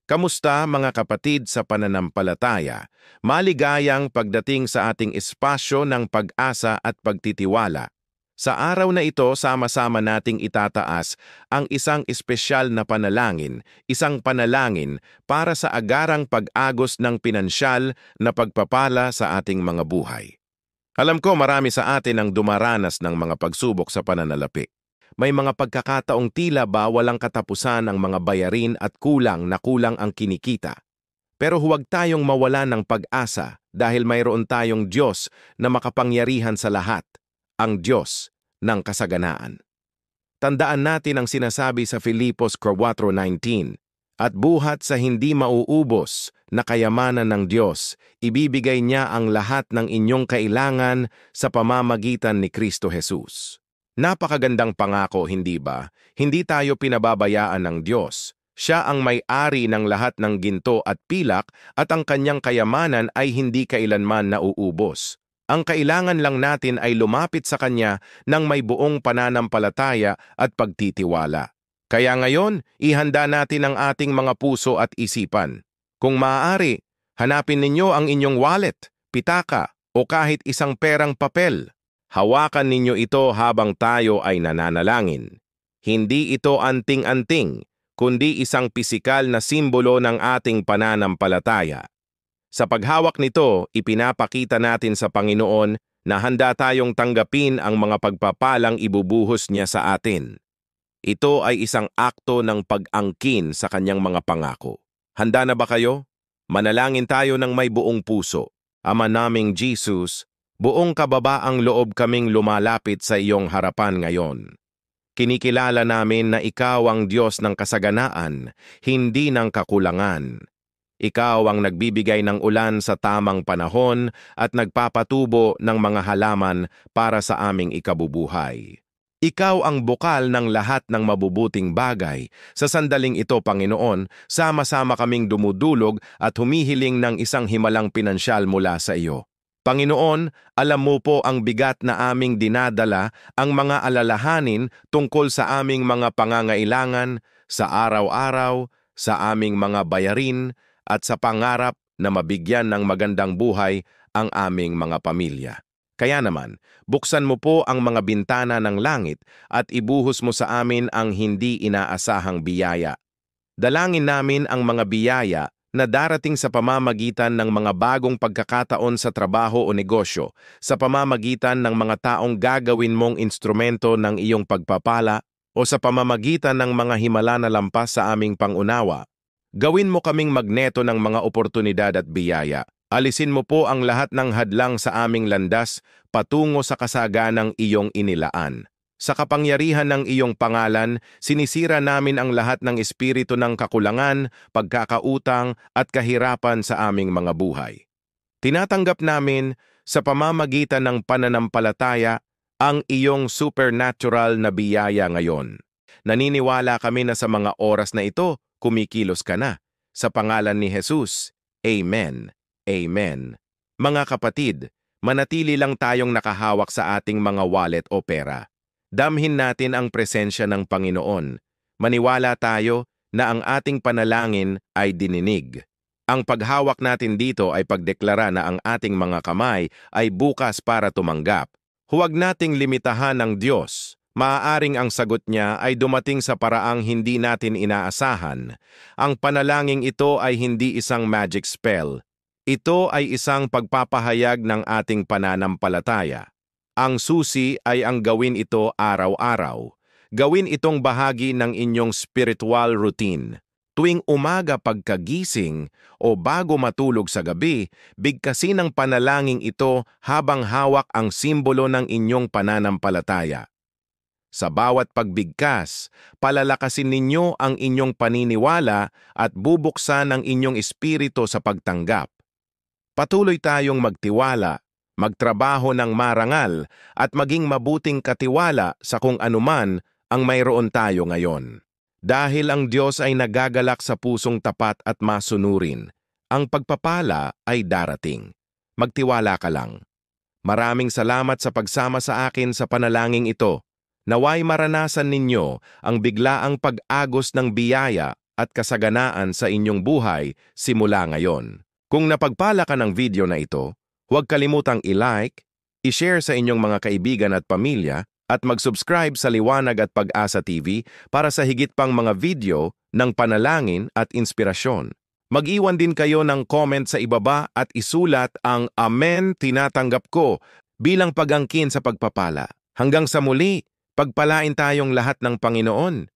Kamusta mga kapatid sa pananampalataya? Maligayang pagdating sa ating espasyo ng pag-asa at pagtitiwala. Sa araw na ito, sama-sama nating itataas ang isang espesyal na panalangin, isang panalangin para sa agarang pag-agos ng pinansyal na pagpapala sa ating mga buhay. Alam ko marami sa atin ang dumaranas ng mga pagsubok sa pananalapi. May mga pagkakataong tila ba walang katapusan ang mga bayarin at kulang na kulang ang kinikita. Pero huwag tayong mawala ng pag-asa dahil mayroon tayong Diyos na makapangyarihan sa lahat, ang Diyos ng kasaganaan. Tandaan natin ang sinasabi sa Filipos 4:19, at buhat sa hindi mauubos na kayamanan ng Diyos, ibibigay niya ang lahat ng inyong kailangan sa pamamagitan ni Kristo Jesus. Napakagandang pangako, hindi ba? Hindi tayo pinababayaan ng Diyos. Siya ang may-ari ng lahat ng ginto at pilak at ang kanyang kayamanan ay hindi kailanman nauubos. Ang kailangan lang natin ay lumapit sa Kanya ng may buong pananampalataya at pagtitiwala. Kaya ngayon, ihanda natin ang ating mga puso at isipan. Kung maaari, hanapin ninyo ang inyong wallet, pitaka, o kahit isang perang papel. Hawakan ninyo ito habang tayo ay nananalangin. Hindi ito anting-anting, kundi isang pisikal na simbolo ng ating pananampalataya. Sa paghawak nito, ipinapakita natin sa Panginoon na handa tayong tanggapin ang mga pagpapalang ibubuhos niya sa atin. Ito ay isang akto ng pag-angkin sa kanyang mga pangako. Handa na ba kayo? Manalangin tayo ng may buong puso. Ama naming Jesus, buong kababaang loob kaming lumalapit sa iyong harapan ngayon. Kinikilala namin na ikaw ang Diyos ng kasaganaan, hindi ng kakulangan. Ikaw ang nagbibigay ng ulan sa tamang panahon at nagpapatubo ng mga halaman para sa aming ikabubuhay. Ikaw ang bukal ng lahat ng mabubuting bagay. Sa sandaling ito, Panginoon, sama-sama kaming dumudulog at humihiling ng isang himalang pinansyal mula sa iyo. Panginoon, alam mo po ang bigat na aming dinadala, ang mga alalahanin tungkol sa aming mga pangangailangan, sa araw-araw, sa aming mga bayarin, at sa pangarap na mabigyan ng magandang buhay ang aming mga pamilya. Kaya naman, buksan mo po ang mga bintana ng langit at ibuhos mo sa amin ang hindi inaasahang biyaya. Dalangin namin ang mga biyaya na darating sa pamamagitan ng mga bagong pagkakataon sa trabaho o negosyo, sa pamamagitan ng mga taong gagawin mong instrumento ng iyong pagpapala, o sa pamamagitan ng mga himala na lampas sa aming pangunawa. Gawin mo kaming magneto ng mga oportunidad at biyaya. Alisin mo po ang lahat ng hadlang sa aming landas patungo sa kasaganang iyong inilaan. Sa kapangyarihan ng iyong pangalan, sinisira namin ang lahat ng espiritu ng kakulangan, pagkakautang at kahirapan sa aming mga buhay. Tinatanggap namin sa pamamagitan ng pananampalataya ang iyong supernatural na biyaya ngayon. Naniniwala kami na sa mga oras na ito, kumikilos ka na. Sa pangalan ni Jesus, Amen. Amen. Mga kapatid, manatili lang tayong nakahawak sa ating mga wallet o pera. Damhin natin ang presensya ng Panginoon. Maniwala tayo na ang ating panalangin ay dininig. Ang paghawak natin dito ay pagdeklara na ang ating mga kamay ay bukas para tumanggap. Huwag nating limitahan ng Diyos. Maaaring ang sagot niya ay dumating sa paraang hindi natin inaasahan. Ang panalangin ito ay hindi isang magic spell. Ito ay isang pagpapahayag ng ating pananampalataya. Ang susi ay ang gawin ito araw-araw. Gawin itong bahagi ng inyong spiritual routine. Tuwing umaga pagkagising o bago matulog sa gabi, bigkasin ang panalangin ito habang hawak ang simbolo ng inyong pananampalataya. Sa bawat pagbigkas, palalakasin ninyo ang inyong paniniwala at bubuksan ang inyong espiritu sa pagtanggap. Patuloy tayong magtiwala, magtrabaho ng marangal at maging mabuting katiwala sa kung anuman ang mayroon tayo ngayon. Dahil ang Diyos ay nagagalak sa pusong tapat at masunurin, ang pagpapala ay darating. Magtiwala ka lang. Maraming salamat sa pagsama sa akin sa panalangin ito. Naway maranasan ninyo ang biglaang pag-agos ng biyaya at kasaganaan sa inyong buhay simula ngayon. Kung napagpala ka ng video na ito, huwag kalimutang i-like, i-share sa inyong mga kaibigan at pamilya, at mag-subscribe sa Liwanag at Pag-asa TV para sa higit pang mga video ng panalangin at inspirasyon. Mag-iwan din kayo ng comment sa ibaba at isulat ang Amen tinatanggap ko bilang pag-angkin sa pagpapala. Hanggang sa muli, pagpalain tayong lahat ng Panginoon.